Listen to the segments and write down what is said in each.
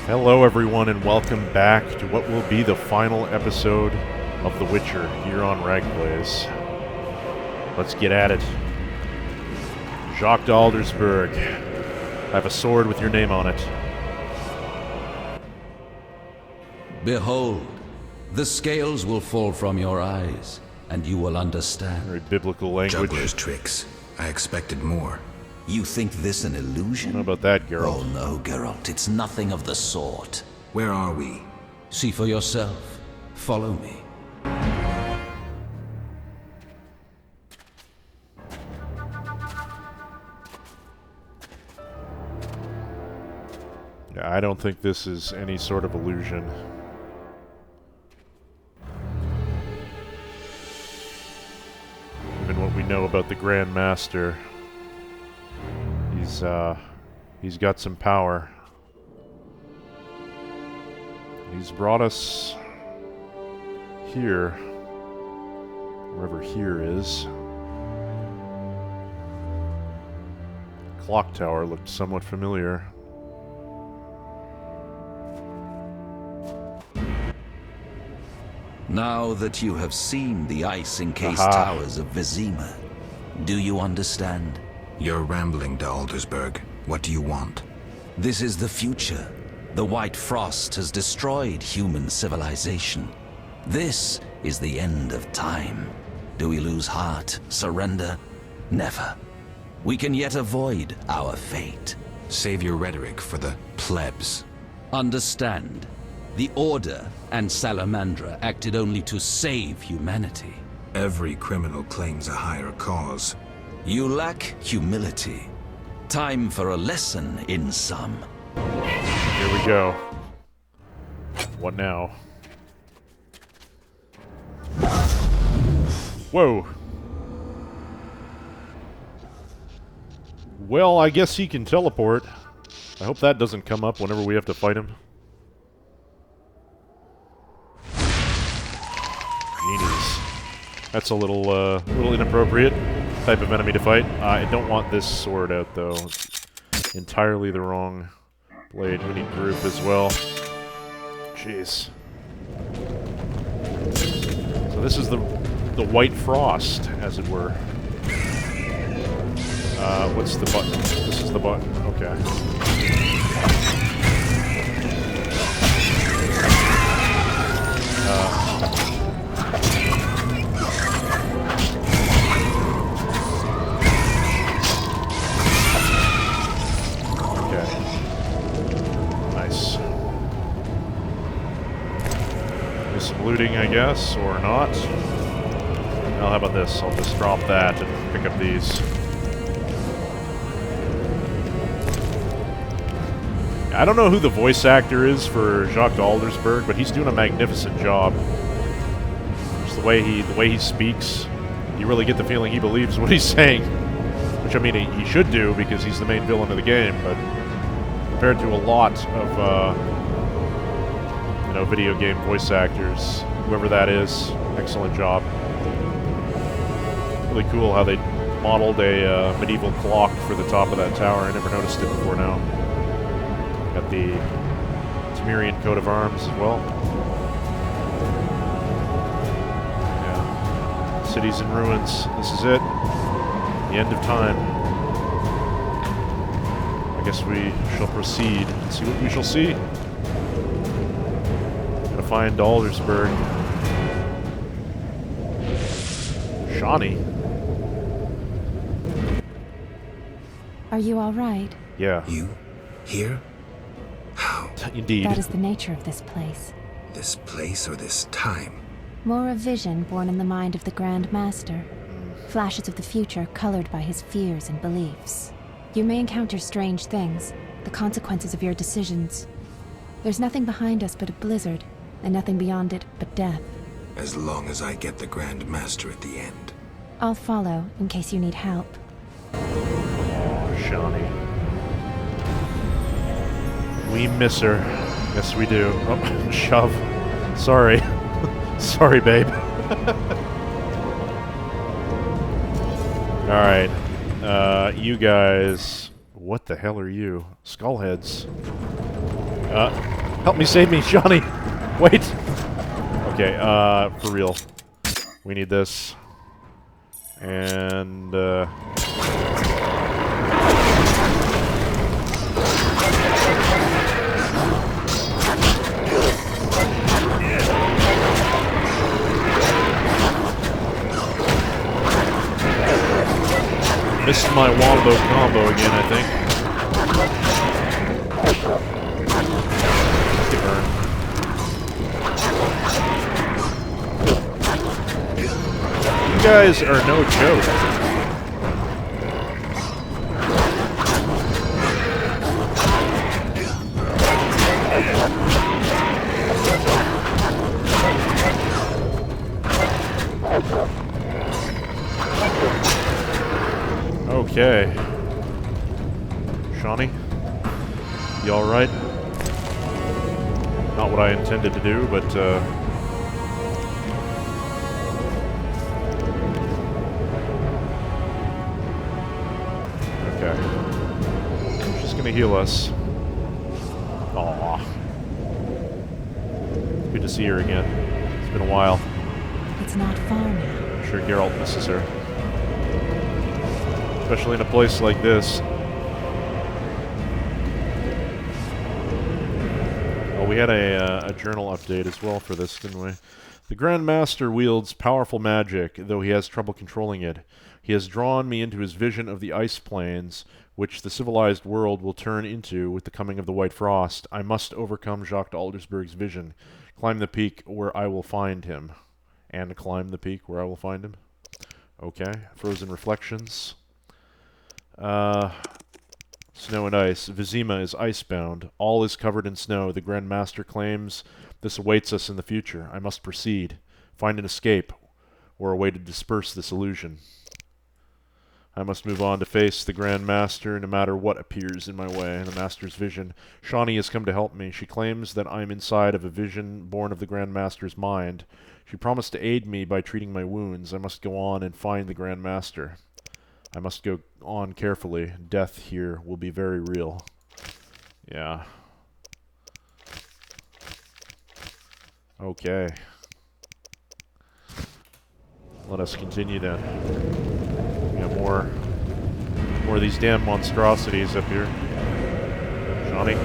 Hello everyone and welcome back to what will be the final episode of The Witcher here on Ragblaze. Let's get at it. Jacques d'Aldersberg. I have a sword with your name on it. Behold, the scales will fall from your eyes, and you will understand. Very biblical language. Juggler's tricks. I expected more. You think this an illusion? How about that, Geralt? Oh no, Geralt, it's nothing of the sort. Where are we? See for yourself. Follow me. I don't think this is any sort of illusion. Even what we know about the Grand Master, he's got some power. He's brought us here, wherever here is. Clock tower looked somewhat familiar. Now that you have seen the ice-encased towers of Vizima, do you understand? You're rambling, Aldersberg. What do you want? This is the future. The White Frost has destroyed human civilization. This is the end of time. Do we lose heart, surrender? Never. We can yet avoid our fate. Save your rhetoric for the plebs. Understand. The Order and Salamandra acted only to save humanity. Every criminal claims a higher cause. You lack humility. Time for a lesson in some. Here we go. What now? Whoa. Well, I guess he can teleport. I hope that doesn't come up whenever we have to fight him. Genies. That's a little inappropriate type of enemy to fight. I don't want this sword out, though. It's entirely the wrong blade. We need group as well. Jeez. So this is the White Frost, as it were. What's the button? This is the button. Okay. Looting, I guess, or not. Well, how about this? I'll just drop that and pick up these. I don't know who the voice actor is for Jacques d'Aldersberg, but he's doing a magnificent job. Just the way he speaks, you really get the feeling he believes what he's saying. Which, I mean, he should do, because he's the main villain of the game, but compared to a lot of video game voice actors, whoever that is, excellent job. Really cool how they modeled a medieval clock for the top of that tower. I never noticed it before now. Got the Temerian coat of arms as well. Yeah. City's in ruins. This is it. The end of time. I guess we shall proceed and see what we shall see. Find Aldersberg. Shawnee. Are you all right? Yeah. You? Here? How? Indeed. That is the nature of this place. This place or this time? More a vision born in the mind of the Grand Master. Flashes of the future colored by his fears and beliefs. You may encounter strange things, the consequences of your decisions. There's nothing behind us but a blizzard, and nothing beyond it but death. As long as I get the Grand Master at the end. I'll follow in case you need help. Oh, Shawnee. We miss her. Yes, we do. Oh, shove. Sorry. Sorry, babe. Alright. You guys... What the hell are you? Skullheads. Help me, save me, Johnny! Wait! Okay, for real. We need this. And, missed my wombo combo again, I think. Get burned. You guys are no joke. Okay. Shawnee? You alright? Not what I intended to do, but, okay. She's gonna heal us. Aww. Good to see her again. It's been a while. It's not far now. I'm sure Geralt misses her. Especially in a place like this. Well, we had a journal update as well for this, didn't we? The Grand Master wields powerful magic, though he has trouble controlling it. He has drawn me into his vision of the ice plains, which the civilized world will turn into with the coming of the White Frost. I must overcome Jacques Aldersberg's vision, climb the peak where I will find him. And climb the peak where I will find him. Okay, Frozen Reflections. Snow and ice. Vizima is icebound. All is covered in snow. The Grand Master claims this awaits us in the future. I must proceed. Find an escape, or a way to disperse this illusion. I must move on to face the Grand Master, no matter what appears in my way. The Master's vision. Shawnee has come to help me. She claims that I am inside of a vision born of the Grand Master's mind. She promised to aid me by treating my wounds. I must go on and find the Grand Master. I must go on carefully. Death here will be very real. Yeah. Okay. Let us continue then. We got more of these damn monstrosities up here. Johnny,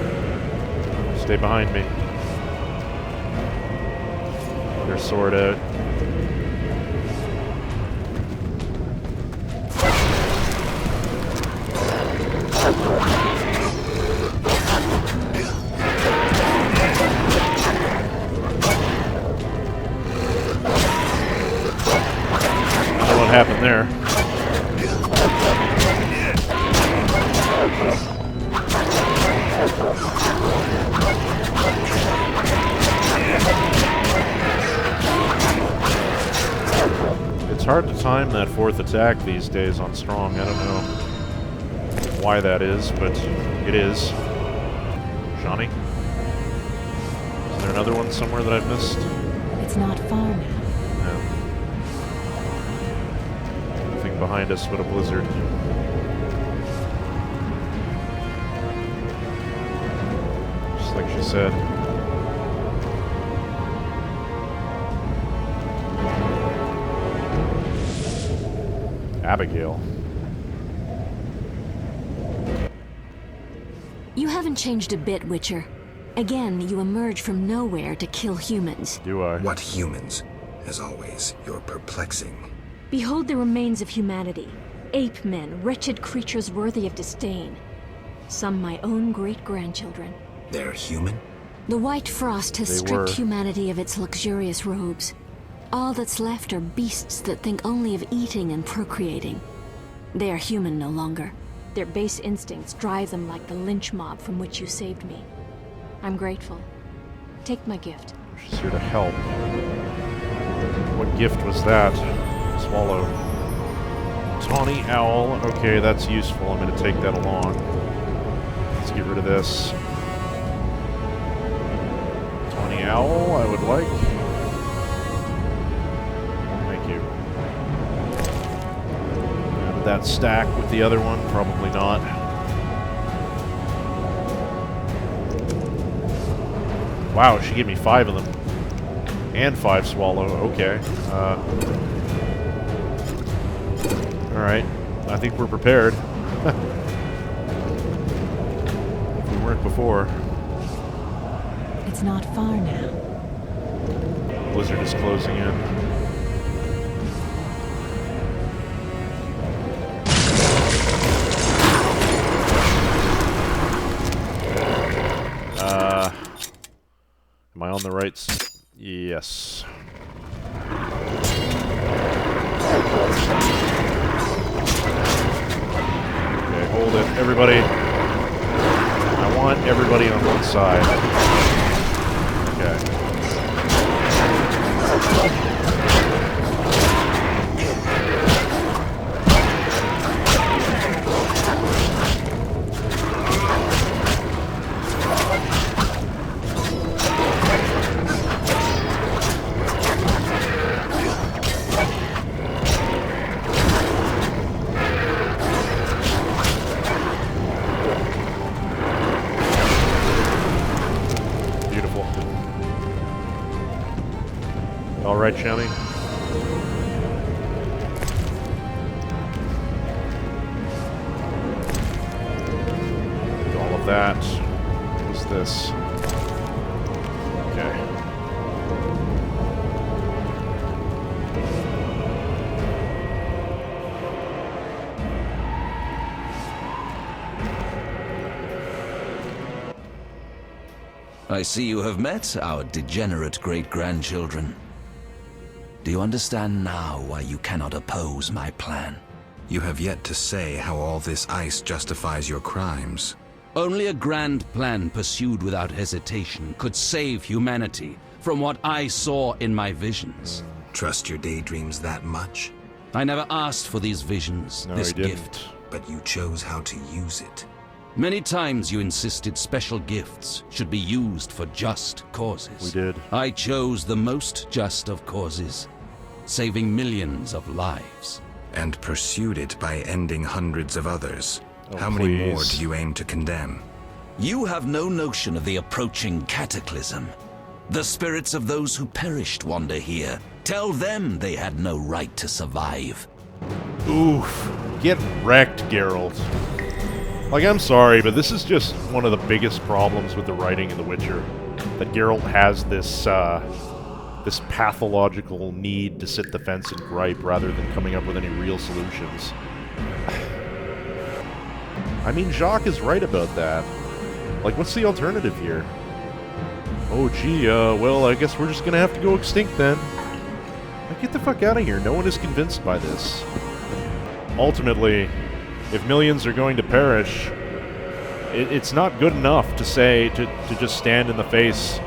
stay behind me. Get their sword out. What happened there? It's hard to time that fourth attack these days on Strong. I don't know why that is, but it is. Johnny? Is there another one somewhere that I've missed? It's not far now. Nothing behind us but a blizzard. Just like she said. Abigail. You haven't changed a bit, Witcher. Again, you emerge from nowhere to kill humans. Do I? What humans? As always, you're perplexing. Behold the remains of humanity. Ape men, wretched creatures worthy of disdain. Some my own great-grandchildren. They're human? The White Frost has stripped humanity of its luxurious robes. All that's left are beasts that think only of eating and procreating. They are human no longer. Their base instincts drive them like the lynch mob from which you saved me. I'm grateful. Take my gift. She's here to help. What gift was that? Swallow. Tawny Owl. Okay, that's useful. I'm going to take that along. Let's get rid of this. Tawny Owl, I would like. Thank you. Did that stack with the other one? Probably not. Wow, she gave me 5 of them. And 5 swallow, okay. Alright, I think we're prepared. If we weren't before. It's not far now. Blizzard is closing in. Am I on the right yes. Okay, hold it. Everybody. I want everybody on one side. Okay. All right, Shelly. All of that. What's this? Okay. I see you have met our degenerate great-grandchildren. Do you understand now why you cannot oppose my plan? You have yet to say how all this ice justifies your crimes. Only a grand plan pursued without hesitation could save humanity from what I saw in my visions. Trust your daydreams that much? I never asked for these visions, No, this he didn't. gift. But you chose how to use it. Many times you insisted special gifts should be used for just causes. We did. I chose the most just of causes, saving millions of lives. And pursued it by ending hundreds of others. Oh, How many more please. do you aim to condemn? You have no notion of the approaching cataclysm. The spirits of those who perished wander here. Tell them they had no right to survive. Oof. Get wrecked, Geralt. Like, I'm sorry, but this is just one of the biggest problems with the writing in The Witcher. That Geralt has this, this pathological need to sit the fence and gripe rather than coming up with any real solutions. I mean, Jacques is right about that. Like, what's the alternative here? Oh, gee, well, I guess we're just gonna have to go extinct then. Like, get the fuck out of here. No one is convinced by this. Ultimately, if millions are going to perish, it's not good enough to say, to just stand in the face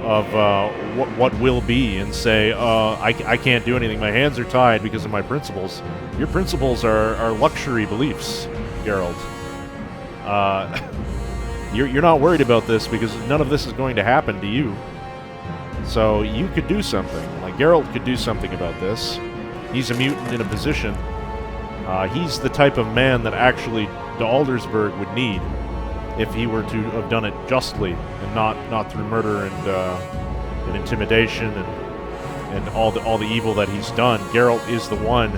of what will be and say, I can't do anything. My hands are tied because of my principles. Your principles are luxury beliefs, Geralt. You're not worried about this because none of this is going to happen to you. So you could do something. Like, Geralt could do something about this. He's a mutant in a position. He's the type of man that actually the Aldersberg would need if he were to have done it justly and not through murder and intimidation and all the evil that he's done. Geralt is the one.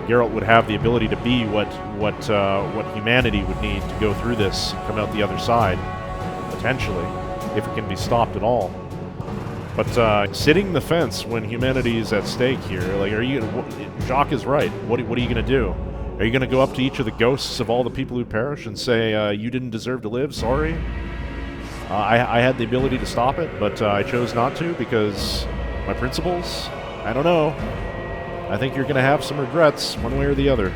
Geralt would have the ability to be what humanity would need to go through this, come out the other side, potentially, if it can be stopped at all. But sitting the fence when humanity is at stake here, like, are you gonna? Jacques is right. What are you gonna do? Are you gonna go up to each of the ghosts of all the people who perished and say, "You didn't deserve to live. Sorry. I had the ability to stop it, but I chose not to because my principles." I don't know. I think you're gonna have some regrets, one way or the other.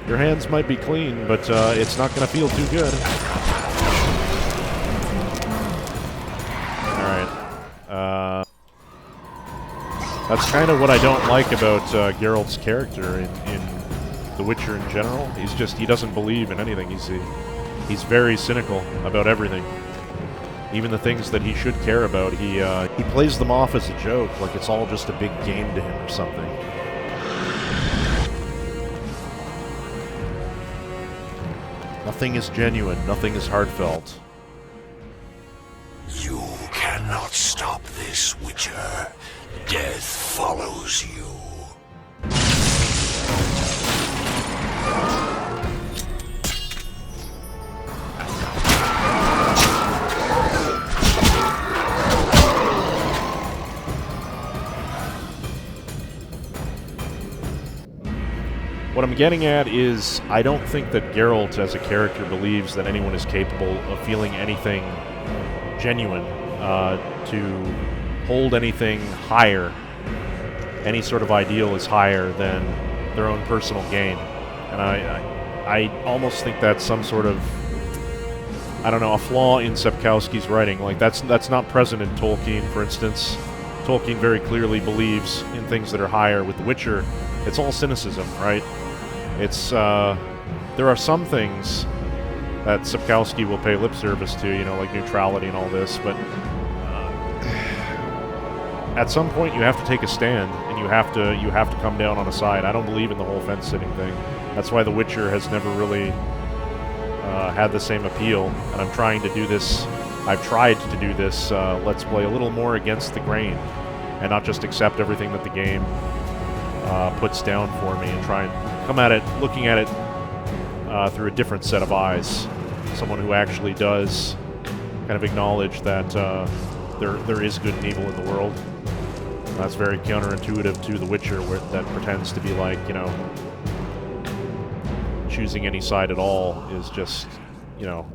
Your hands might be clean, but it's not gonna feel too good. That's kind of what I don't like about Geralt's character in The Witcher in general. He doesn't believe in anything. He's very cynical about everything. Even the things that he should care about, he plays them off as a joke, like it's all just a big game to him or something. Nothing is genuine, nothing is heartfelt. cannot stop this, Witcher. Death follows you. What I'm getting at is, I don't think that Geralt as a character believes that anyone is capable of feeling anything genuine, to hold anything higher. Any sort of ideal is higher than their own personal gain. And I almost think that's some sort of, I don't know, a flaw in Sapkowski's writing. Like, that's not present in Tolkien, for instance. Tolkien very clearly believes in things that are higher. With The Witcher, it's all cynicism, right? It's, there are some things that Sapkowski will pay lip service to, you know, like neutrality and all this, but at some point you have to take a stand, and you have to come down on a side. I don't believe in the whole fence-sitting thing. That's why The Witcher has never really had the same appeal, and I'm trying to do this, I've tried to do this Let's Play a little more against the grain, and not just accept everything that the game puts down for me, and try and come at it, looking at it through a different set of eyes. Someone who actually does kind of acknowledge that there is good and evil in the world. That's very counterintuitive to The Witcher, that pretends to be like, you know, choosing any side at all is just, you know,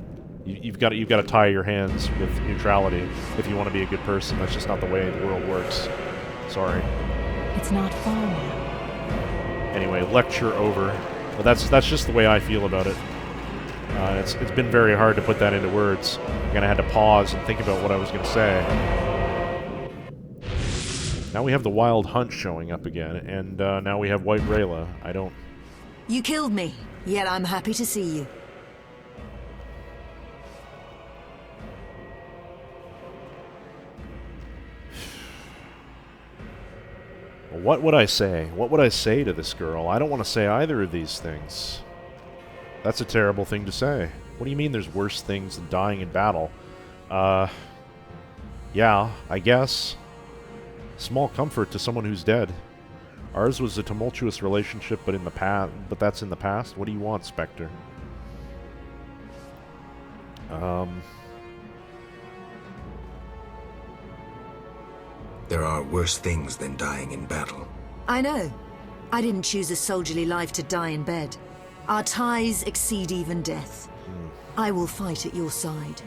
you've got to tie your hands with neutrality if you want to be a good person. That's just not the way the world works. Sorry. It's not far now. Anyway, lecture over. But that's just the way I feel about it. It's been very hard to put that into words. Again, I had to pause and think about what I was going to say. Now we have the Wild Hunt showing up again, and now we have White Rayla. I don't... You killed me, yet I'm happy to see you. What would I say? What would I say to this girl? I don't want to say either of these things. That's a terrible thing to say. What do you mean there's worse things than dying in battle? Yeah, I guess. Small comfort to someone who's dead. Ours was a tumultuous relationship, but that's in the past. What do you want, Spectre? There are worse things than dying in battle. I know. I didn't choose a soldierly life to die in bed. Our ties exceed even death. I will fight at your side.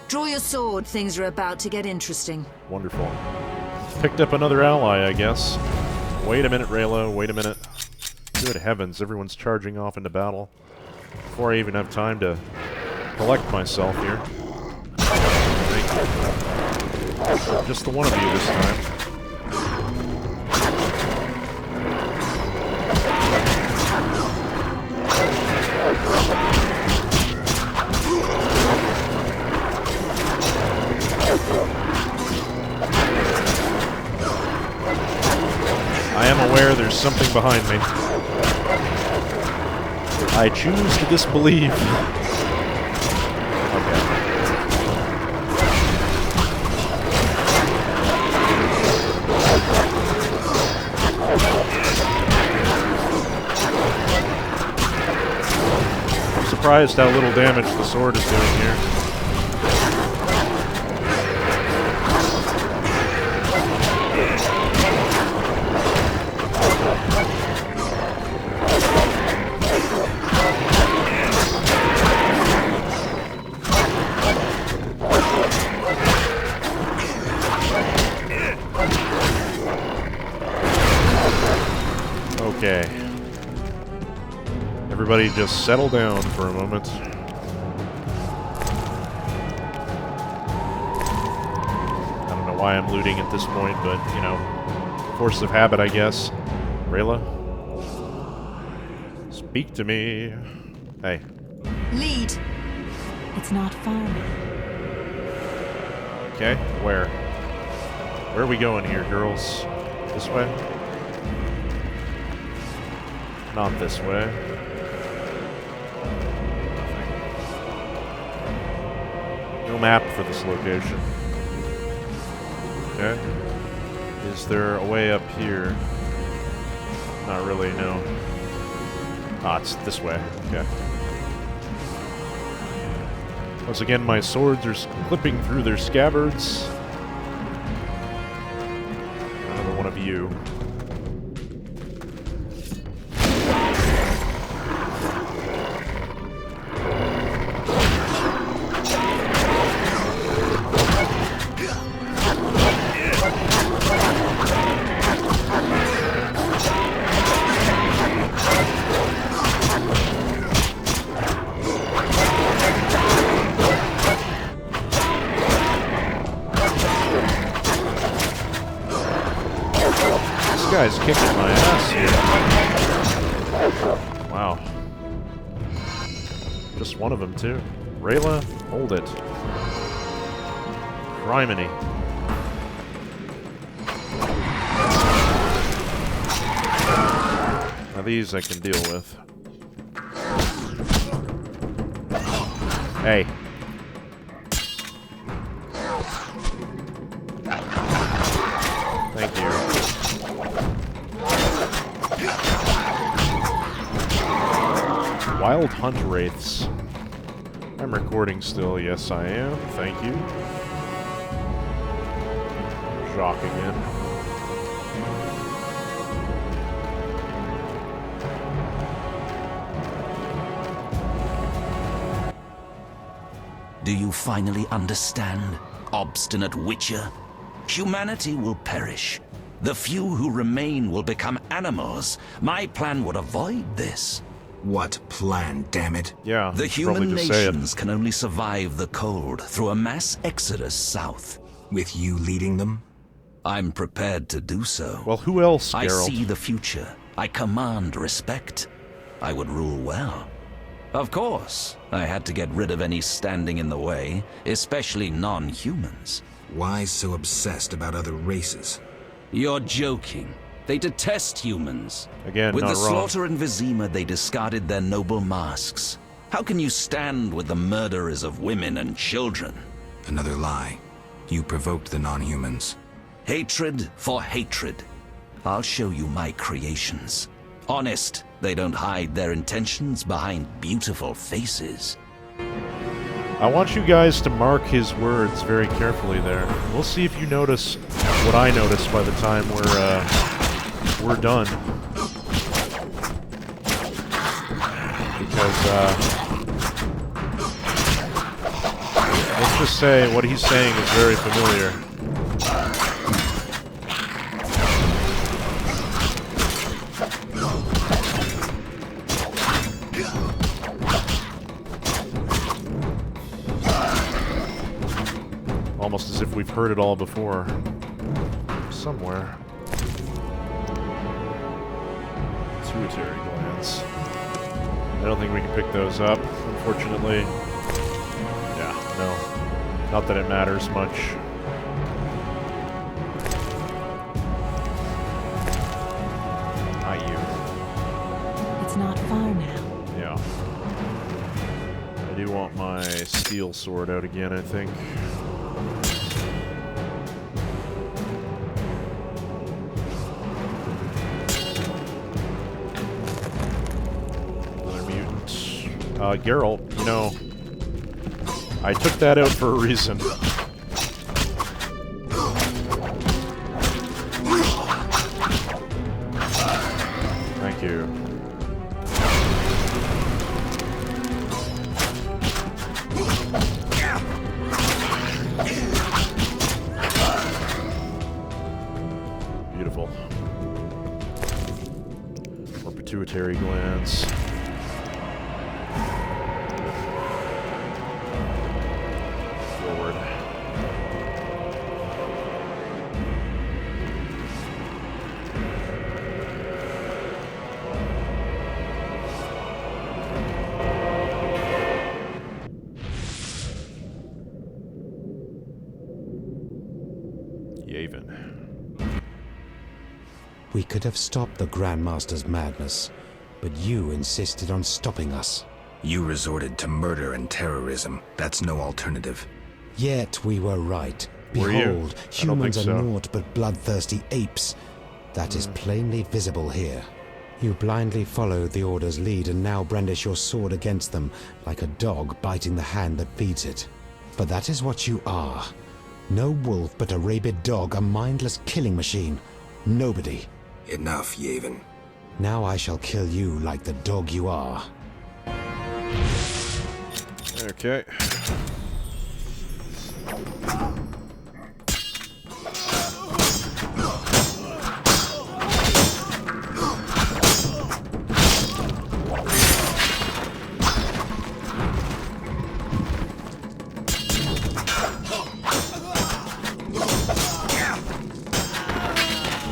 Draw your sword, things are about to get interesting. Wonderful. Picked up another ally, I guess. Wait a minute, Raylo, wait a minute. Good heavens, everyone's charging off into battle. Before I even have time to collect myself here. Thank you. Just the one of you this time. I am aware there's something behind me. I choose to disbelieve. I'm surprised how little damage the sword is doing here. Okay. Everybody just settle down for a moment. I don't know why I'm looting at this point, but, you know, force of habit, I guess. Rayla? Speak to me. Hey. Lead. It's not far now. Okay, where? Where are we going here, girls? This way? Not this way. No map for this location. Okay. Is there a way up here? Not really, no. Ah, it's this way. Okay. Once again, my swords are clipping through their scabbards. Another one of you. This guy's kicking my ass here. Wow. Just one of them, too. Rayla, hold it. Criminy. Now these I can deal with. Hey. Thank you. Wild Hunt Wraiths. I'm recording still. Yes, I am. Thank you. Jacques again. Do you finally understand, obstinate Witcher? Humanity will perish. The few who remain will become animals. My plan would avoid this. What plan, damn it? Yeah, The human nations can only survive the cold through a mass exodus south. With you leading them? I'm prepared to do so. Well, who else, I Geralt? see the future. I command respect. I would rule well. Of course, I had to get rid of any standing in the way, especially non-humans. Why so obsessed about other races? You're joking. They detest humans. Again, With not the wrong. slaughter in Vizima, they discarded their noble masks. How can you stand with the murderers of women and children? Another lie. You provoked the non-humans. Hatred for hatred. I'll show you my creations. Honest, they don't hide their intentions behind beautiful faces. I want you guys to mark his words very carefully there. We'll see if you notice what I notice by the time we're done. Because, let's just say what he's saying is very familiar. Almost as if we've heard it all before. Somewhere. Pituitary glands. I don't think we can pick those up, unfortunately. Yeah, no. Not that it matters much. Not you. It's not far now. Yeah. I do want my steel sword out again, I think. Geralt, you know, I took that out for a reason. Thank you. Beautiful. More pituitary glands. We could have stopped the Grandmaster's madness, but you insisted on stopping us. You resorted to murder and terrorism. That's no alternative. Yet we were right. Were you? Behold, I don't humans think are so. naught but bloodthirsty apes. That is plainly visible here. You blindly followed the Order's lead and now brandish your sword against them, like a dog biting the hand that feeds it. But that is what you are. No wolf, but a rabid dog, a mindless killing machine. Nobody. Enough, Yavin. Now I shall kill you like the dog you are. Okay.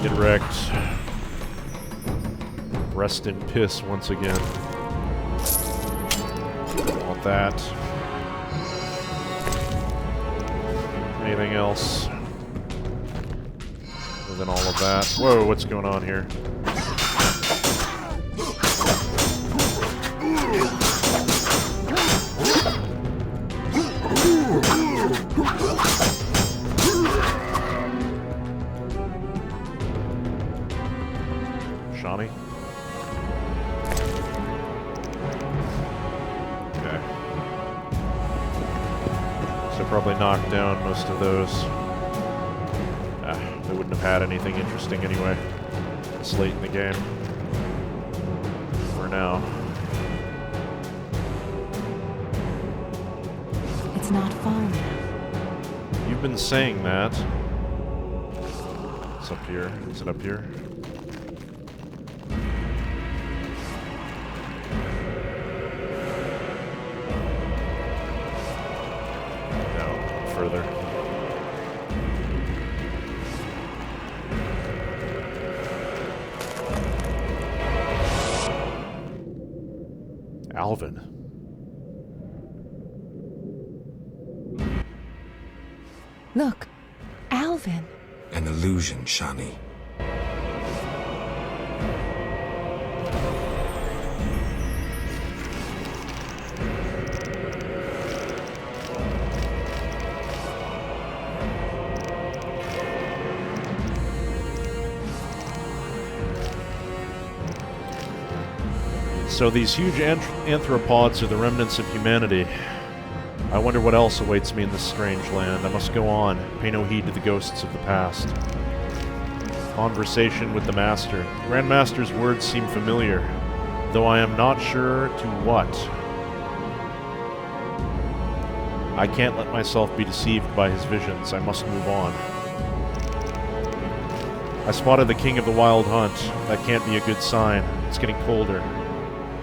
Get wrecked. Rest in piss once again. Want that. Anything else? Other than all of that. Whoa, what's going on here? Shawnee? Okay. So probably knock down most of those. They wouldn't have had anything interesting anyway. It's late in the game. For now. It's not far now. You've been saying that. It's up here. Is it up here? No, further. Alvin. Look, Alvin. An illusion, Shani. So these huge anthropods are the remnants of humanity. I wonder what else awaits me in this strange land. I must go on, pay no heed to the ghosts of the past. Conversation with the Master. Grand Master's words seem familiar, though I am not sure to what. I can't let myself be deceived by his visions. I must move on. I spotted the king of the wild hunt. That can't be a good sign. It's getting colder.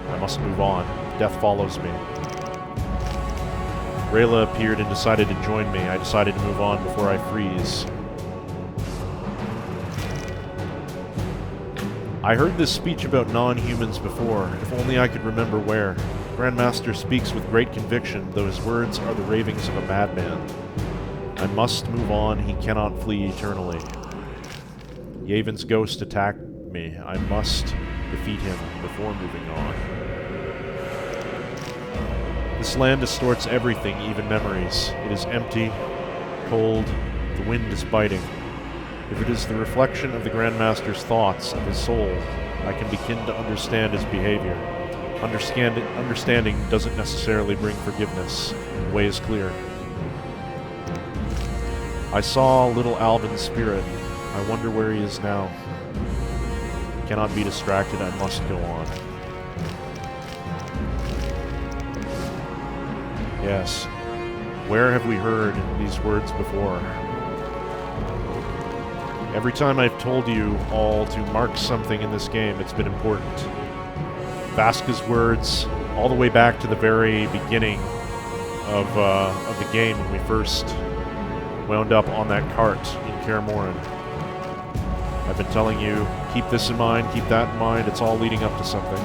I must move on. Death follows me. Rayla appeared and decided to join me. I decided to move on before I freeze. I heard this speech about non-humans before. If only I could remember where. Grandmaster speaks with great conviction, though his words are the ravings of a madman. I must move on. He cannot flee eternally. Yavin's ghost attacked me. I must defeat him before moving on. This land distorts everything, even memories. It is empty, cold, the wind is biting. If it is the reflection of the Grandmaster's thoughts, of his soul, I can begin to understand his behavior. Understanding doesn't necessarily bring forgiveness. The way is clear. I saw little Alvin's spirit. I wonder where he is now. Cannot be distracted, I must go on. Yes. Where have we heard these words before? Every time I've told you all to mark something in this game, it's been important. Vasca's words, all the way back to the very beginning of the game when we first wound up on that cart in Kaer Morhen. I've been telling you, keep this in mind, keep that in mind, it's all leading up to something.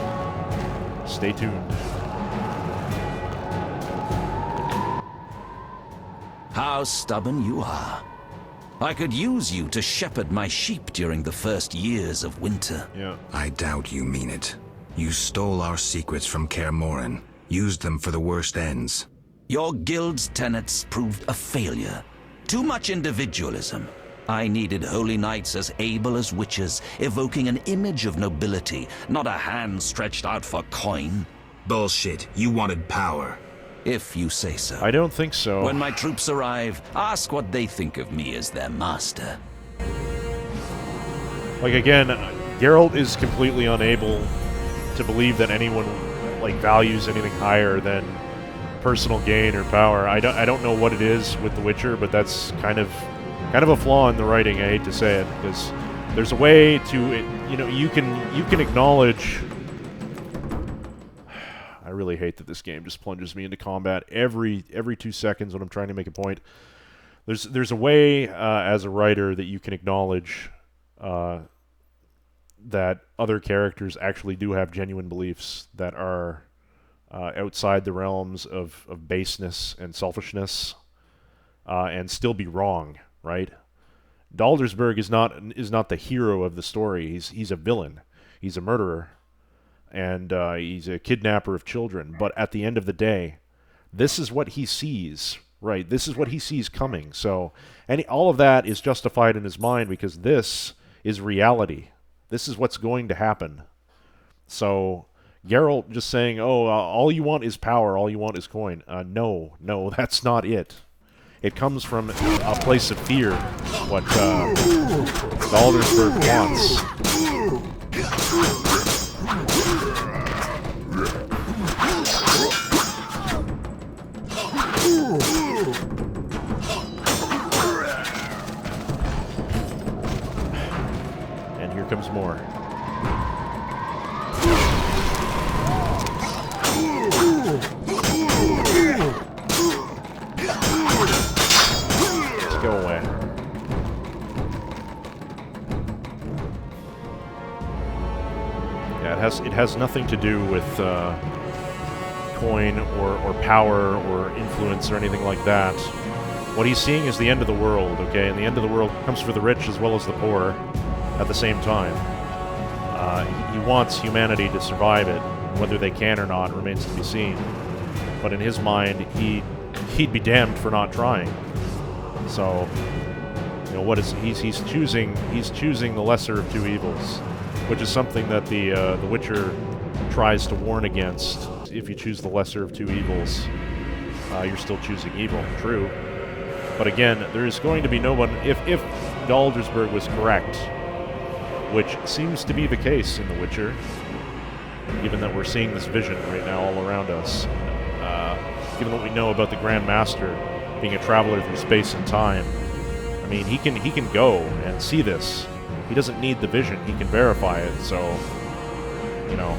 Stay tuned. How stubborn you are. I could use you to shepherd my sheep during the first years of winter. Yeah. I doubt you mean it. You stole our secrets from Kaer Morhen, used them for the worst ends. Your guild's tenets proved a failure. Too much individualism. I needed holy knights as able as witches, evoking an image of nobility, not a hand stretched out for coin. Bullshit. You wanted power. If you say so. I don't think so. When my troops arrive, ask what they think of me as their master. Like, again, Geralt is completely unable to believe that anyone, like, values anything higher than personal gain or power. I don't know what it is with The Witcher, but that's kind of a flaw in the writing. I hate to say it, because there's a way to, you know, you can acknowledge. I really hate that this game just plunges me into combat every 2 seconds when I'm trying to make a point. There's a way as a writer that you can acknowledge that other characters actually do have genuine beliefs that are outside the realms of baseness and selfishness, and still be wrong, right? Aldersberg is not the hero of the story. He's a villain. He's a murderer, and he's a kidnapper of children. But at the end of the day, this is what he sees, right? This is what he sees coming. So, all of that is justified in his mind because this is reality. This is what's going to happen. So Geralt just saying, "Oh, all you want is power. All you want is coin." No, that's not it. It comes from a place of fear. What Aldersberg wants. And here comes more. Go away. Yeah, it has nothing to do with coin or power or influence or anything like that. What he's seeing is the end of the world, okay? And the end of the world comes for the rich as well as the poor at the same time. He wants humanity to survive it. Whether they can or not remains to be seen. But in his mind, he'd be damned for not trying. So, you know, what is he's choosing the lesser of two evils, which is something that the Witcher tries to warn against. If you choose the lesser of two evils, you're still choosing evil. True, but again, there is going to be no one. If Aldersberg was correct, which seems to be the case in The Witcher, given that we're seeing this vision right now all around us, given what we know about the Grand Master being a traveler through space and time, I mean, he can go and see this. He doesn't need the vision; he can verify it. So, you know,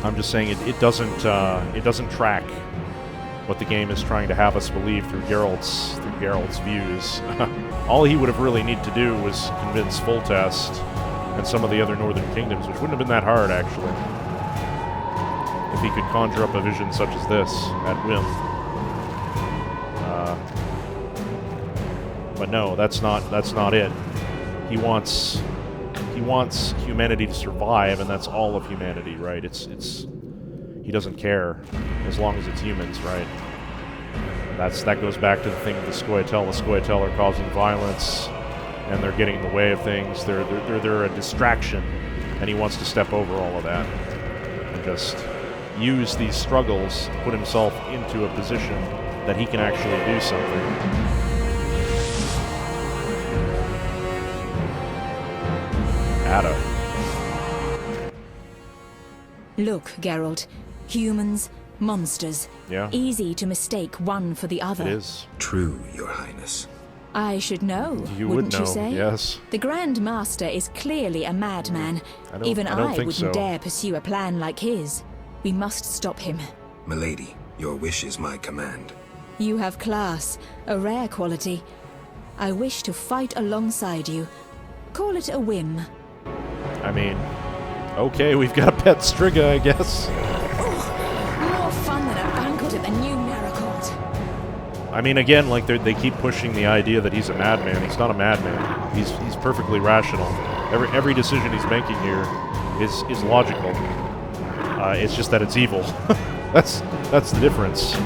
I'm just saying it doesn't track what the game is trying to have us believe through Geralt's views. All he would have really needed to do was convince Foltest and some of the other northern kingdoms, which wouldn't have been that hard actually, if he could conjure up a vision such as this at whim. But no, that's not it. He wants humanity to survive, and that's all of humanity, right? He doesn't care as long as it's humans, right? That goes back to the thing of the Scoia'tael. The Scoia'tael are causing violence, and they're getting in the way of things. They're a distraction, and he wants to step over all of that and just use these struggles to put himself into a position that he can actually do something. Ada. Look, Geralt. Humans, monsters. Yeah. Easy to mistake one for the other. It is. True, Your Highness. I should know, You wouldn't would know, you say? yes. The Grand Master is clearly a madman. Even I think wouldn't so. dare pursue a plan like his. We must stop him. Milady, your wish is my command. You have class, a rare quality. I wish to fight alongside you. Call it a whim. I mean, okay, we've got a pet Striga, I guess. More fun than a banquet at the new Miracourt. I mean, again, like they keep pushing the idea that he's a madman. He's not a madman. He's perfectly rational. Every decision he's making here is logical. It's just that it's evil. That's the difference.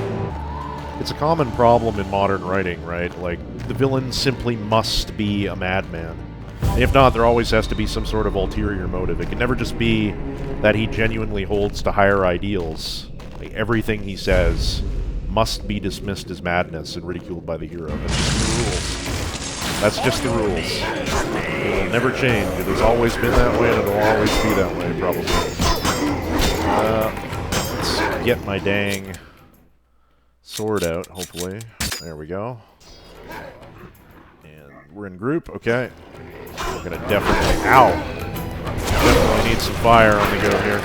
It's a common problem in modern writing, right? Like, the villain simply must be a madman. If not, there always has to be some sort of ulterior motive. It can never just be that he genuinely holds to higher ideals. Like, everything he says must be dismissed as madness and ridiculed by the hero. That's just the rules. That's just the rules. It will never change. It has always been that way, and it will always be that way, probably. Let's get my dang sword out, hopefully. There we go. And we're in group, okay. We're gonna definitely... Ow! Definitely need some fire on the go here.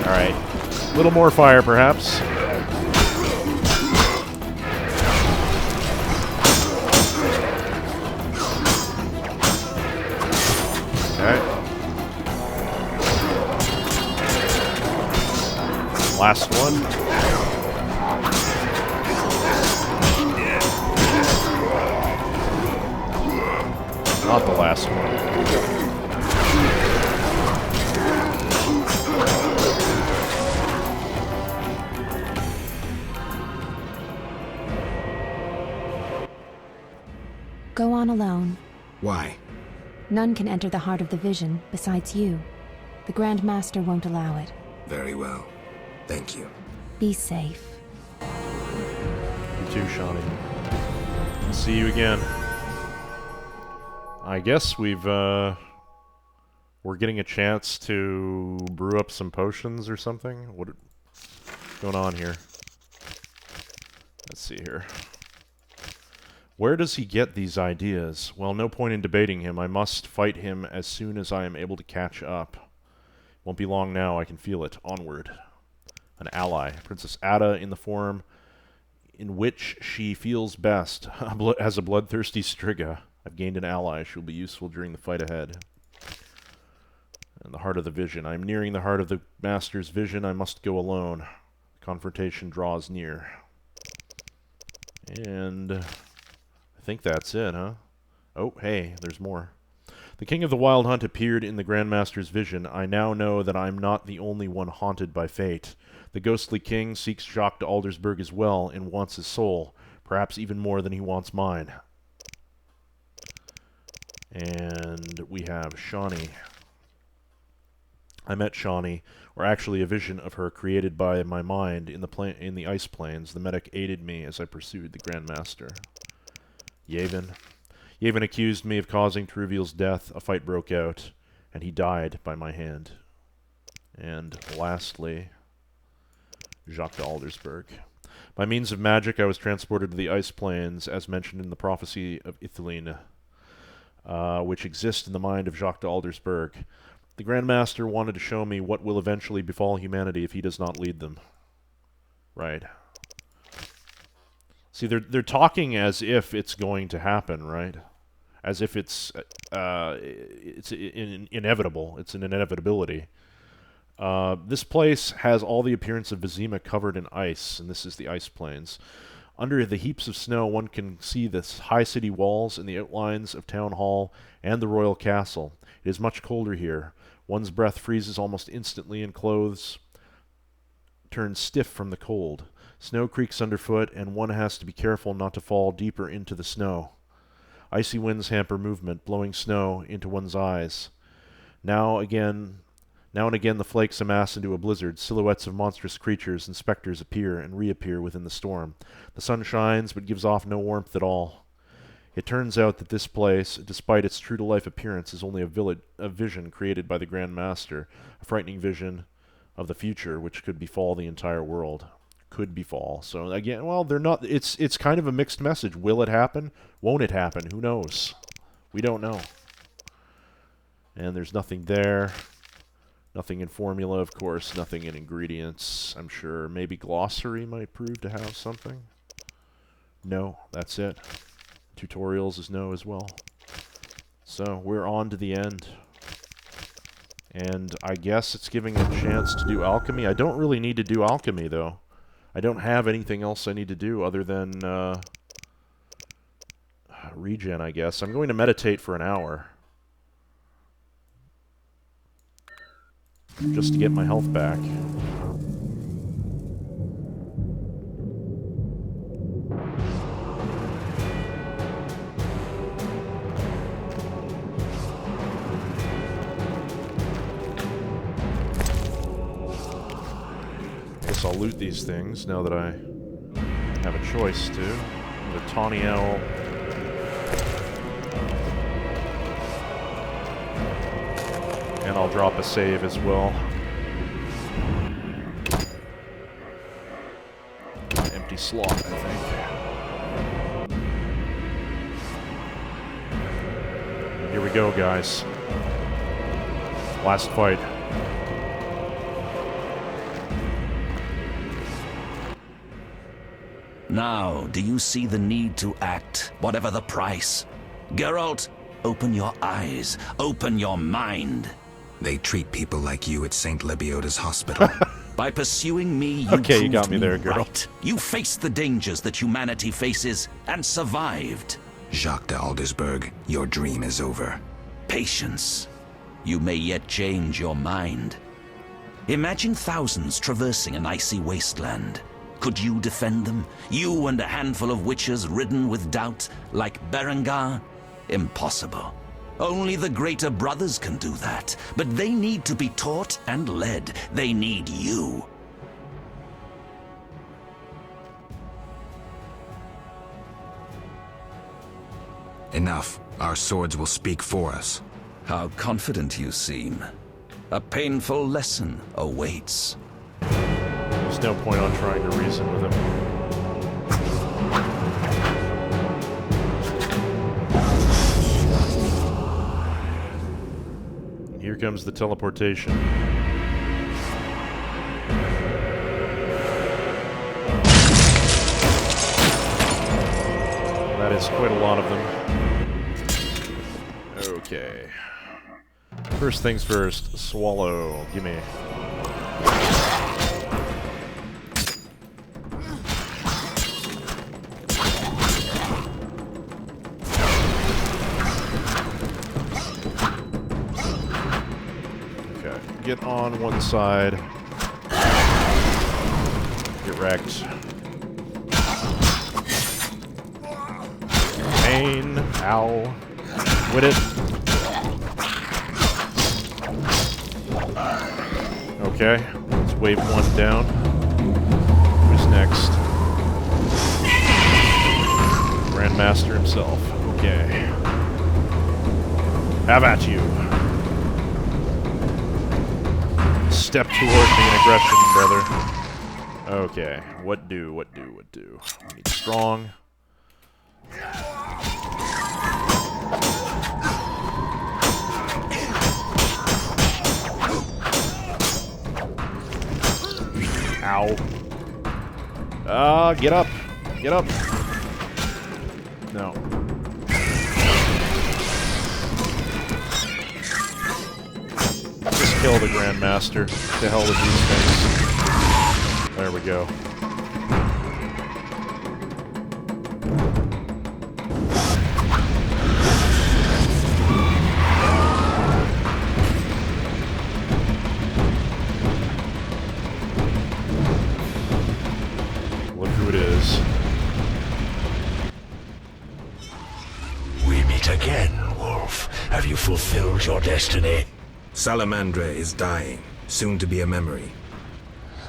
Alright. A little more fire, perhaps. Okay. Last one. Not the last one. Go on alone. Why? None can enter the heart of the vision besides you. The Grand Master won't allow it. Very well. Thank you. Be safe. You too, Shawnee. See you again. I guess we're getting a chance to brew up some potions or something. What's going on here? Let's see here. Where does he get these ideas? Well, no point in debating him. I must fight him as soon as I am able to catch up. Won't be long now, I can feel it. Onward. An ally. Princess Ada in the form in which she feels best. As a bloodthirsty Striga. I've gained an ally. She will be useful during the fight ahead. And the heart of the vision. I am nearing the heart of the Master's vision. I must go alone. Confrontation draws near. And... I think that's it, huh? Oh, hey, there's more. The King of the Wild Hunt appeared in the Grandmaster's vision. I now know that I'm not the only one haunted by fate. The ghostly king seeks Jacques de Aldersberg as well and wants his soul, perhaps even more than he wants mine. And we have Shawnee. I met Shawnee, or actually a vision of her created by my mind in the ice plains. The medic aided me as I pursued the Grandmaster. Yavin. Yavin accused me of causing Trivial's death. A fight broke out, and he died by my hand. And lastly, Jacques de Aldersberg. By means of magic, I was transported to the ice plains, as mentioned in the prophecy of Ithilien, which exist in the mind of Jacques de Aldersberg. The Grandmaster wanted to show me what will eventually befall humanity if he does not lead them. Right. See, they're talking as if it's going to happen, right? As if it's inevitable. It's an inevitability. This place has all the appearance of Vizima covered in ice, and this is the ice plains. Under the heaps of snow, one can see the high city walls and the outlines of Town Hall and the royal castle. It is much colder here. One's breath freezes almost instantly, and clothes turn stiff from the cold. Snow creaks underfoot, and one has to be careful not to fall deeper into the snow. Icy winds hamper movement, blowing snow into one's eyes. Now and again the flakes amass into a blizzard. Silhouettes of monstrous creatures and specters appear and reappear within the storm. The sun shines, but gives off no warmth at all. It turns out that this place, despite its true-to-life appearance, is only a vision created by the Grand Master, a frightening vision of the future which could befall the entire world. Could befall. So again, well, they're not. It's kind of a mixed message. Will it happen? Won't it happen? Who knows? We don't know. And there's nothing there. Nothing in formula, of course. Nothing in ingredients. I'm sure maybe glossary might prove to have something. No, that's it. Tutorials is no as well. So we're on to the end. And I guess it's giving a chance to do alchemy. I don't really need to do alchemy, though. I don't have anything else I need to do other than regen, I guess. I'm going to meditate for an hour. just to get my health back. Guess I'll loot these things now that I have a choice to. The tawny owl. And I'll drop a save as well. Empty slot, I think. Here we go, guys. Last fight. Now, do you see the need to act, whatever the price? Geralt, open your eyes, open your mind. They treat people like you at St. Lebioda's hospital. By pursuing me, you okay, you got proved me there, girl. Right. You faced the dangers that humanity faces and survived. Jacques de Aldersberg, your dream is over. Patience. You may yet change your mind. Imagine thousands traversing an icy wasteland. Could you defend them? You and a handful of witches ridden with doubt, like Berengar? Impossible. Only the greater brothers can do that. But they need to be taught and led. They need you. Enough. Our swords will speak for us. How confident you seem. A painful lesson awaits. There's no point on trying to reason with him. Here comes the teleportation. That is quite a lot of them. Okay. First things first, swallow. Gimme. Get on one side. Get wrecked. Pain. Ow. Quit it. Okay. Let's wave one down. Who's next? Grandmaster himself. Okay. Have at you. Step toward me in aggression, brother. Okay, what do? We need strong. Ow. Get up. Get up. No. Kill the Grandmaster. To hell with these things. There we go. Look who it is. We meet again, Wolf. Have you fulfilled your destiny? Salamandra is dying, soon to be a memory.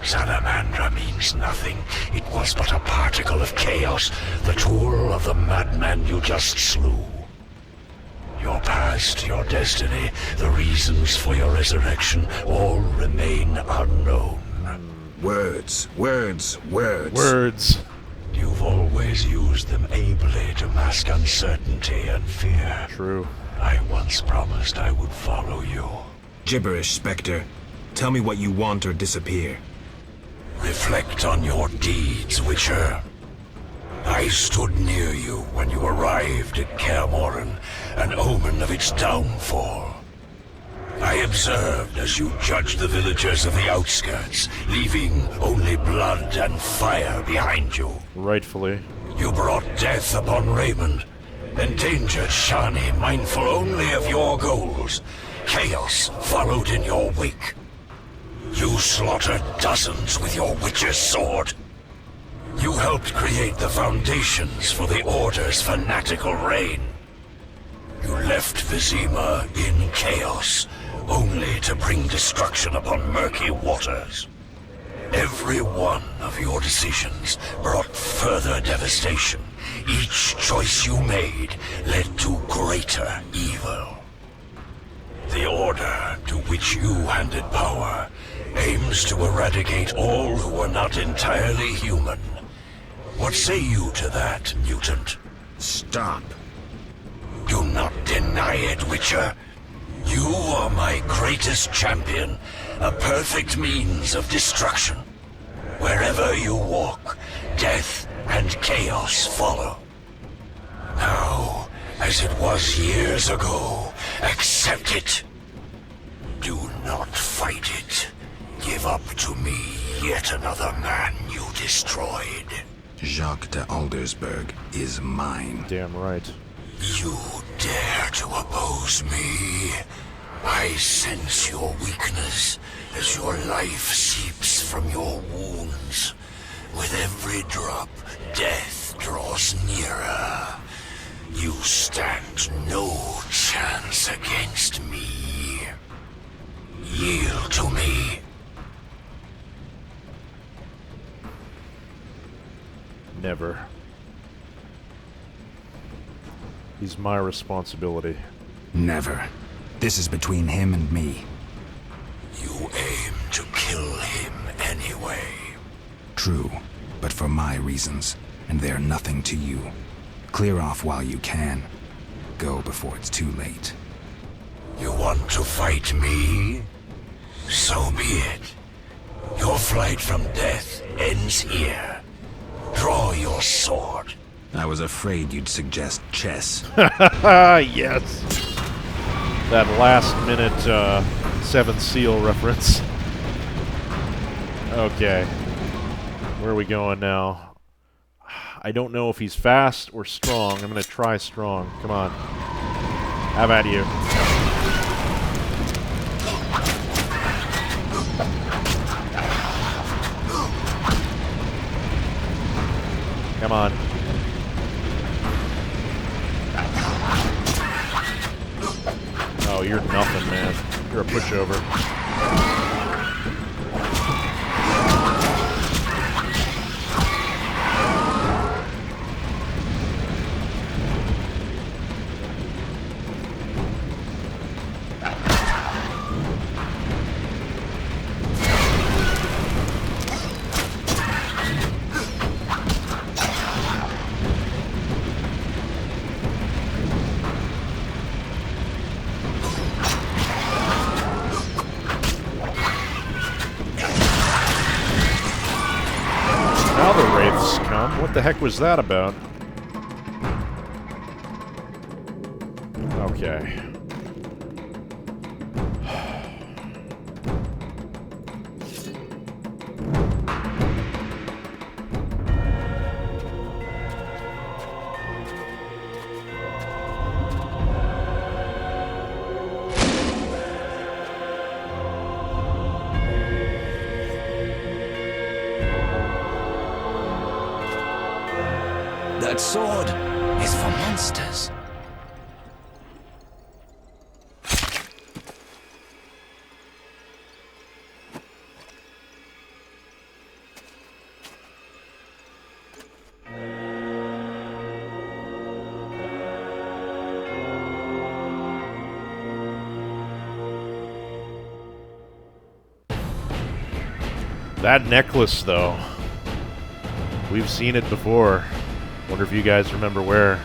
Salamandra means nothing. It was but a particle of chaos, the tool of the madman you just slew. Your past, your destiny, the reasons for your resurrection, all remain unknown. Words, words, words. Words. You've always used them ably to mask uncertainty and fear. True. I once promised I would follow you. Gibberish, Spectre. Tell me what you want or disappear. Reflect on your deeds, Witcher. I stood near you when you arrived at Kaer Morhen, an omen of its downfall. I observed as you judged the villagers of the outskirts, leaving only blood and fire behind you. Rightfully. You brought death upon Raymond, endangered Shani, mindful only of your goals. Chaos followed in your wake. You slaughtered dozens with your witch's sword. You helped create the foundations for the Order's fanatical reign. You left Vizima in chaos, only to bring destruction upon murky waters. Every one of your decisions brought further devastation. Each choice you made led to greater evil. The Order, to which you handed power, aims to eradicate all who are not entirely human. What say you to that, mutant? Stop. Do not deny it, Witcher. You are my greatest champion, a perfect means of destruction. Wherever you walk, death and chaos follow. Now, as it was years ago, accept it. Do not fight it. Give up to me yet another man you destroyed. Jacques de Aldersberg is mine. Damn right. You dare to oppose me? I sense your weakness as your life seeps from your wounds. With every drop, death draws nearer. You stand no chance against me. Yield to me. Never. He's my responsibility. Never. This is between him and me. You aim to kill him anyway. True, but for my reasons, and they're nothing to you. Clear off while you can. Go before it's too late. You want to fight me? So be it. Your flight from death ends here. Draw your sword. I was afraid you'd suggest chess. Yes. That last minute Seventh Seal reference. Okay. Where are we going now? I don't know if he's fast or strong. I'm going to try strong. Come on. How about you? Come on. Oh, you're nothing, man. You're a pushover. What the heck was that about? Okay. That sword is for monsters. That necklace, though. We've seen it before. Wonder if you guys remember where.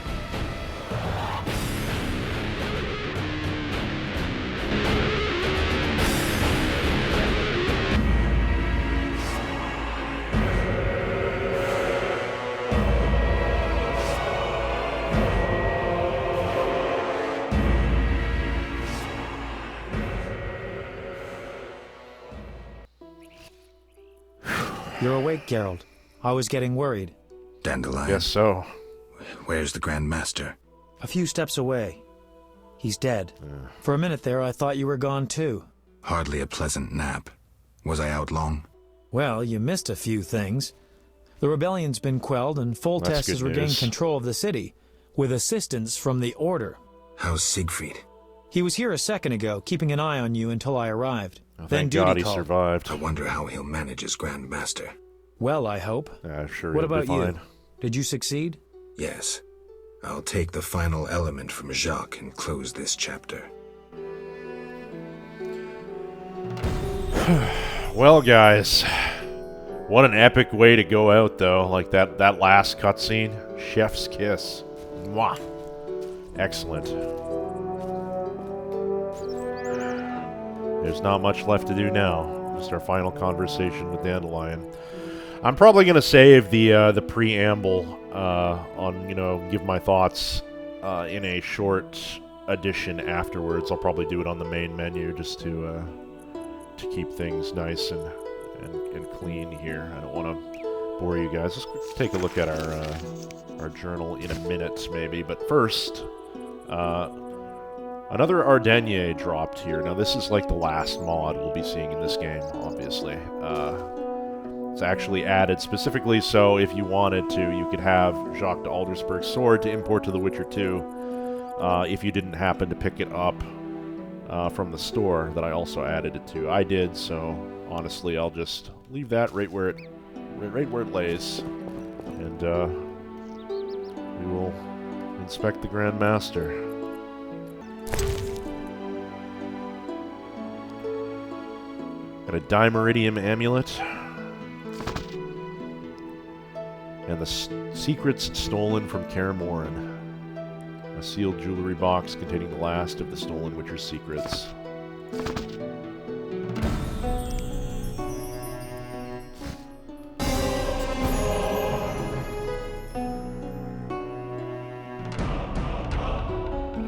You're awake, Geralt. I was getting worried. Dandelion? Yes, so. Where's the Grand Master? A few steps away. He's dead. For a minute there, I thought you were gone too. Hardly a pleasant nap. Was I out long? Well, you missed a few things. The rebellion's been quelled and Foltest has regained control of the city, with assistance from the Order. How's Siegfried? He was here a second ago, keeping an eye on you until I arrived. Oh, then thank God he called. survived. I wonder how he'll manage as Grand Master. Well, I hope. Sure. What about be fine. you? Did you succeed? Yes. I'll take the final element from Jacques and close this chapter. Well, guys, what an epic way to go out, though. Like that last cutscene, chef's kiss. Mwah. Excellent. There's not much left to do now. Just our final conversation with Dandelion. I'm probably gonna save the preamble on give my thoughts in a short edition afterwards. I'll probably do it on the main menu just to keep things nice and clean here. I don't want to bore you guys. Let's take a look at our journal in a minute, maybe. But first, another Ardenier dropped here. Now, this is like the last mod we'll be seeing in this game, obviously. It's actually added specifically so if you wanted to, you could have Jacques de Aldersberg's sword to import to The Witcher 2 if you didn't happen to pick it up from the store that I also added it to. I did, so honestly, I'll just leave that right where it lays, and we will inspect the Grand Master. Got a Dimeridium amulet, and the secrets stolen from Kaer Morhen. A sealed jewelry box containing the last of the stolen Witcher secrets.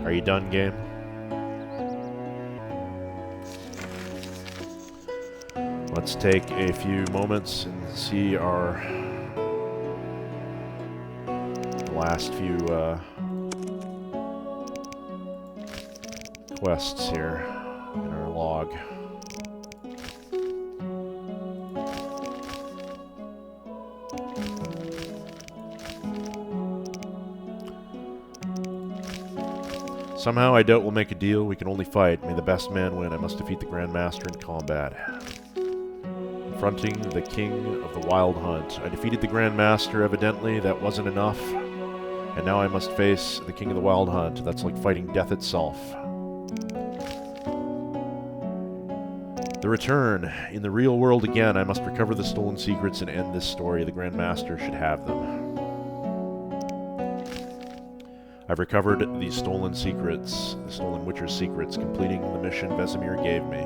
Are you done, game? Let's take a few moments and see our last few quests here in our log. Somehow I doubt we'll make a deal. We can only fight. May the best man win. I must defeat the Grand Master in combat. Confronting the King of the Wild Hunt. I defeated the Grand Master, evidently. That wasn't enough. And now I must face the King of the Wild Hunt. That's like fighting death itself. The return. In the real world again, I must recover the stolen secrets and end this story. The Grand Master should have them. I've recovered these stolen secrets, the stolen Witcher secrets, completing the mission Vesemir gave me.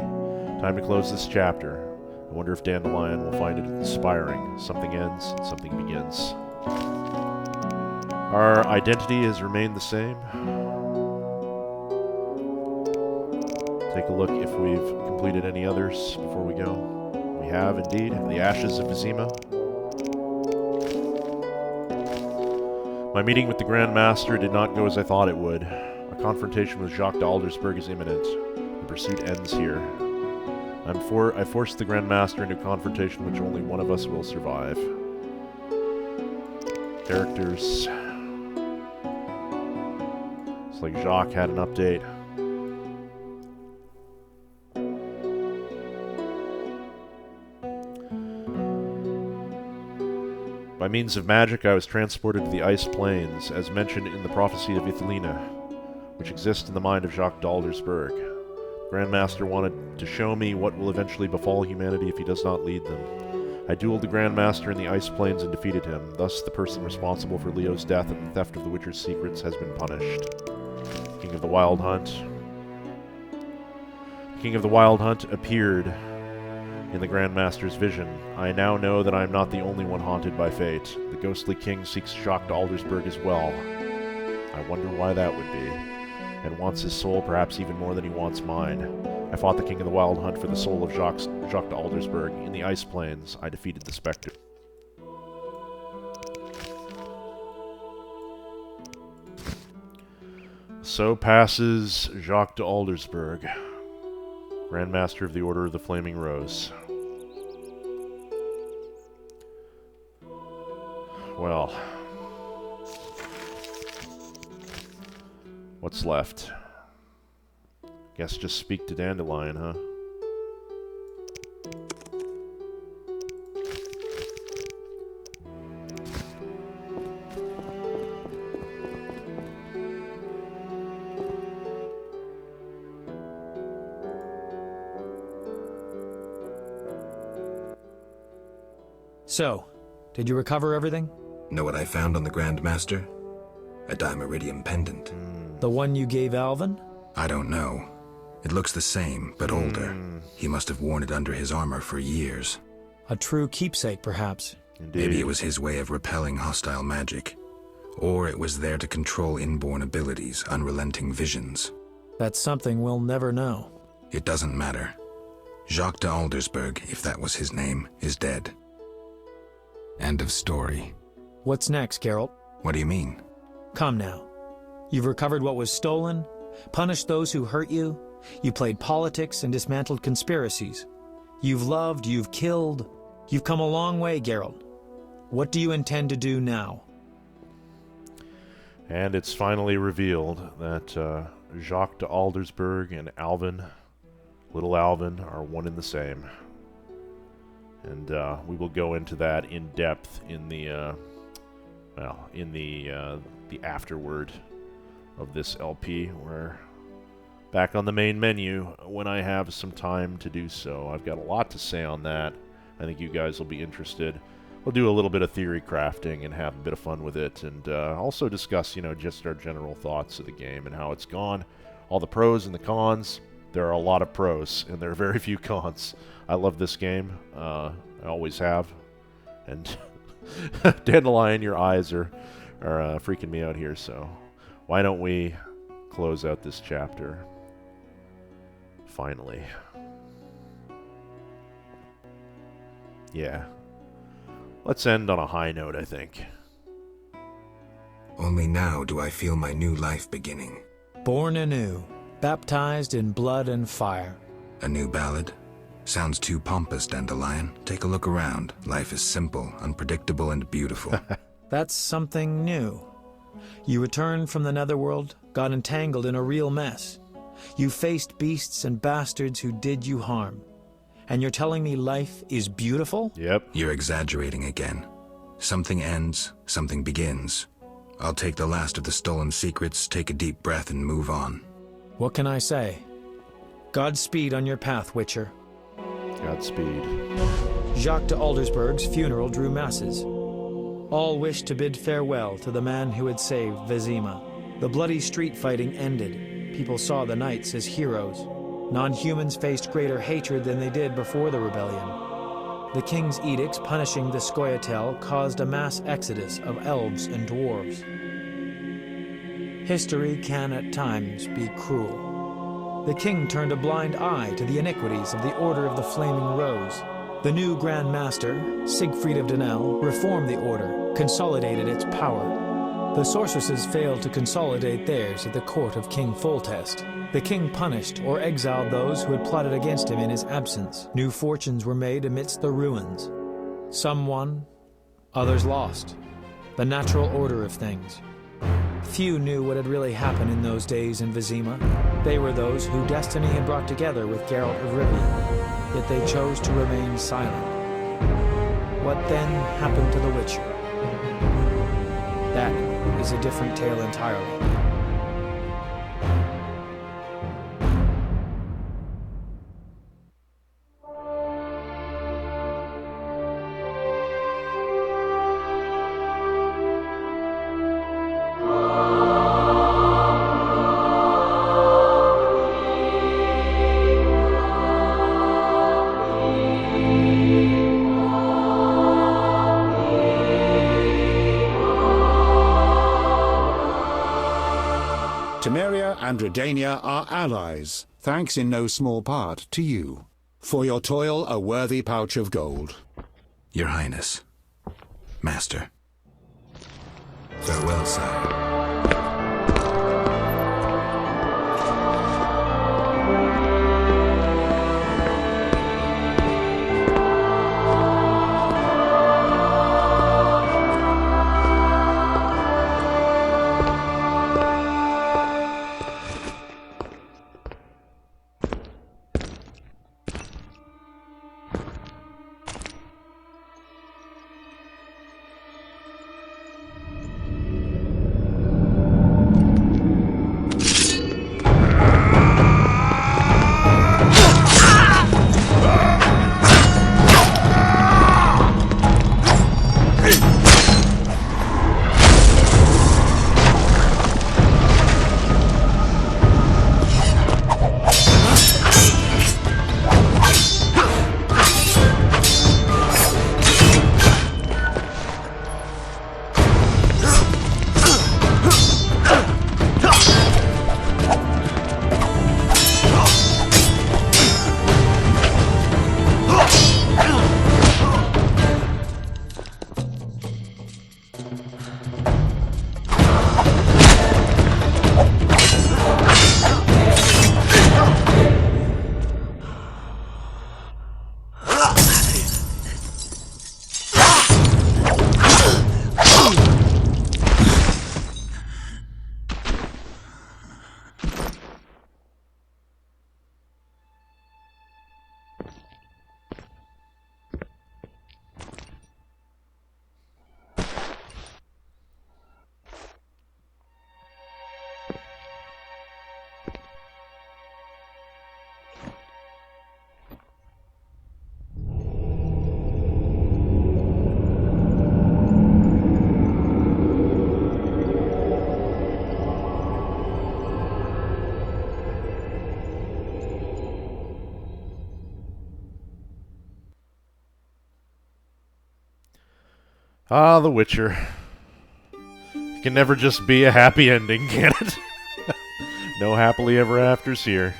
Time to close this chapter. I wonder if Dandelion will find it inspiring. Something ends, and something begins. Our identity has remained the same. Take a look if we've completed any others before we go. We have, indeed. The Ashes of Vizima. My meeting with the Grand Master did not go as I thought it would. A confrontation with Jacques de Aldersberg is imminent. The pursuit ends here. I forced the Grand Master into a confrontation which only one of us will survive. Characters. It's like Jacques had an update. By means of magic, I was transported to the Ice Plains, as mentioned in the Prophecy of Ithelina, which exists in the mind of Jacques de Aldersberg. The Grand Master wanted to show me what will eventually befall humanity if he does not lead them. I dueled the Grand Master in the Ice Plains and defeated him. Thus, the person responsible for Leo's death and the theft of the Witcher's secrets has been punished. King of the Wild Hunt. The King of the Wild Hunt appeared in the Grand Master's vision. I now know that I am not the only one haunted by fate. The ghostly king seeks Jacques de Aldersberg as well. I wonder why that would be. And wants his soul perhaps even more than he wants mine. I fought the King of the Wild Hunt for the soul of Jacques de Aldersberg. In the Ice Plains, I defeated the Spectre. So passes Jacques de Aldersberg, Grand Master of the Order of the Flaming Rose. well. What's left? Guess just speak to Dandelion, huh? So, did you recover everything? Know what I found on the Grand Master? A Dimeridium pendant. The one you gave Alvin? I don't know. It looks the same, but older. He must have worn it under his armor for years. A true keepsake, perhaps. Indeed. Maybe it was his way of repelling hostile magic. Or it was there to control inborn abilities, unrelenting visions. That's something we'll never know. It doesn't matter. Jacques de Aldersberg, if that was his name, is dead. End of story. What's next, Geralt? What do you mean? Come now. You've recovered what was stolen, punished those who hurt you, you played politics and dismantled conspiracies. You've loved, you've killed. You've come a long way, Geralt. What do you intend to do now? And it's finally revealed that Jacques de Aldersberg and Alvin, little Alvin, are one and the same. And we will go into that in depth in the the afterword of this LP. We're back on the main menu when I have some time to do so. I've got a lot to say on that. I think you guys will be interested. We'll do a little bit of theory crafting and have a bit of fun with it, and also discuss, just our general thoughts of the game and how it's gone. All the pros and the cons. There are a lot of pros, and there are very few cons. I love this game. I always have. And Dandelion, your eyes are freaking me out here, so why don't we close out this chapter finally? Yeah. Let's end on a high note, I think. Only now do I feel my new life beginning. Born anew, baptized in blood and fire. A new ballad? Sounds too pompous, Dandelion. Take a look around. Life is simple, unpredictable, and beautiful. That's something new. You returned from the netherworld, got entangled in a real mess. You faced beasts and bastards who did you harm. And you're telling me life is beautiful? Yep. You're exaggerating again. Something ends, something begins. I'll take the last of the stolen secrets, take a deep breath, and move on. What can I say? Godspeed on your path, Witcher. Godspeed. Jacques de Aldersberg's funeral drew masses. All wished to bid farewell to the man who had saved Vizima. The bloody street fighting ended. People saw the knights as heroes. Non-humans faced greater hatred than they did before the rebellion. The king's edicts punishing the Scoia'tael caused a mass exodus of elves and dwarves. History can at times be cruel. The king turned a blind eye to the iniquities of the Order of the Flaming Rose. The new Grand Master, Siegfried of Denel, reformed the Order, consolidated its power. The sorceresses failed to consolidate theirs at the court of King Foltest. The king punished or exiled those who had plotted against him in his absence. New fortunes were made amidst the ruins. Some won, others lost. The natural order of things. Few knew what had really happened in those days in Vizima. They were those who destiny had brought together with Geralt of Rivia, yet they chose to remain silent. What then happened to the Witcher? That is a different tale entirely. and Redania are allies, thanks in no small part to you. For your toil, a worthy pouch of gold. Your Highness. Master. Farewell, sire. Ah, The Witcher. It can never just be a happy ending, can it? No happily ever afters here.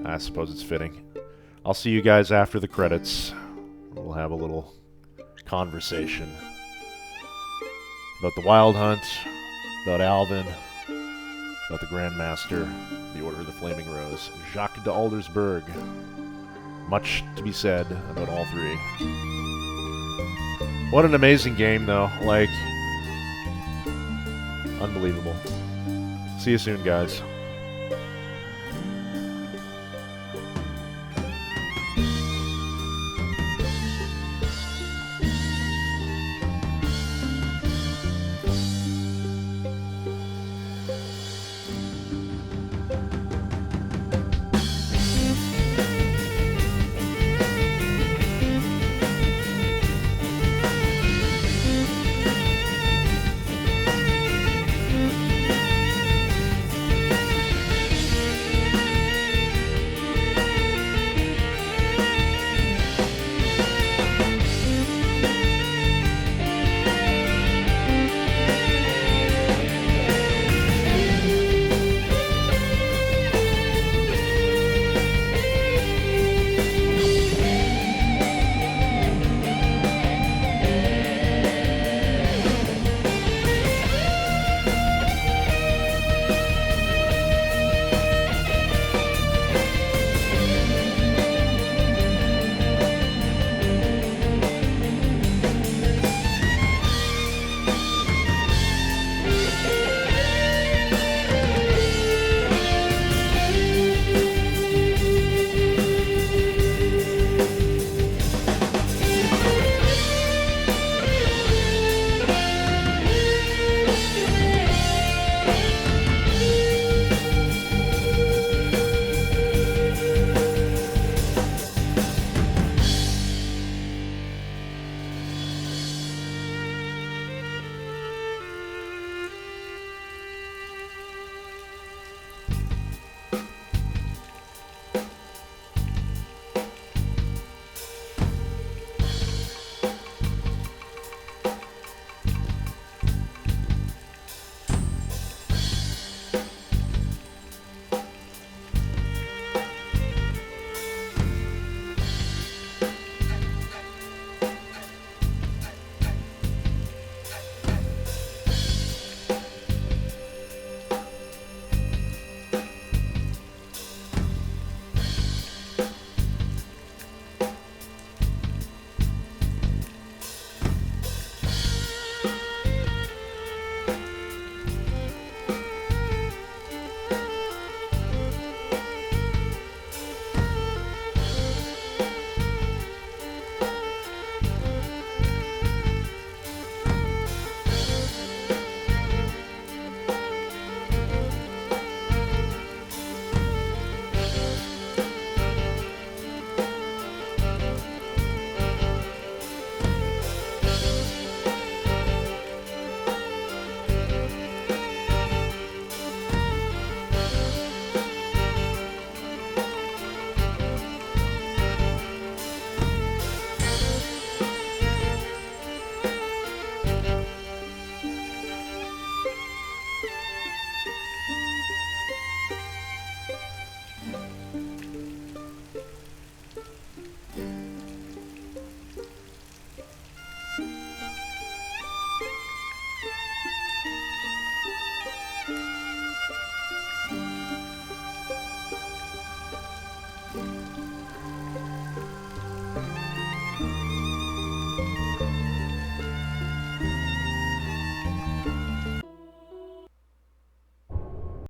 I suppose it's fitting. I'll see you guys after the credits. We'll have a little conversation about the Wild Hunt, about Alvin, about the Grandmaster, the Order of the Flaming Rose, Jacques de Aldersberg. Much to be said about all three. What an amazing game, though. Like, unbelievable. See you soon, guys.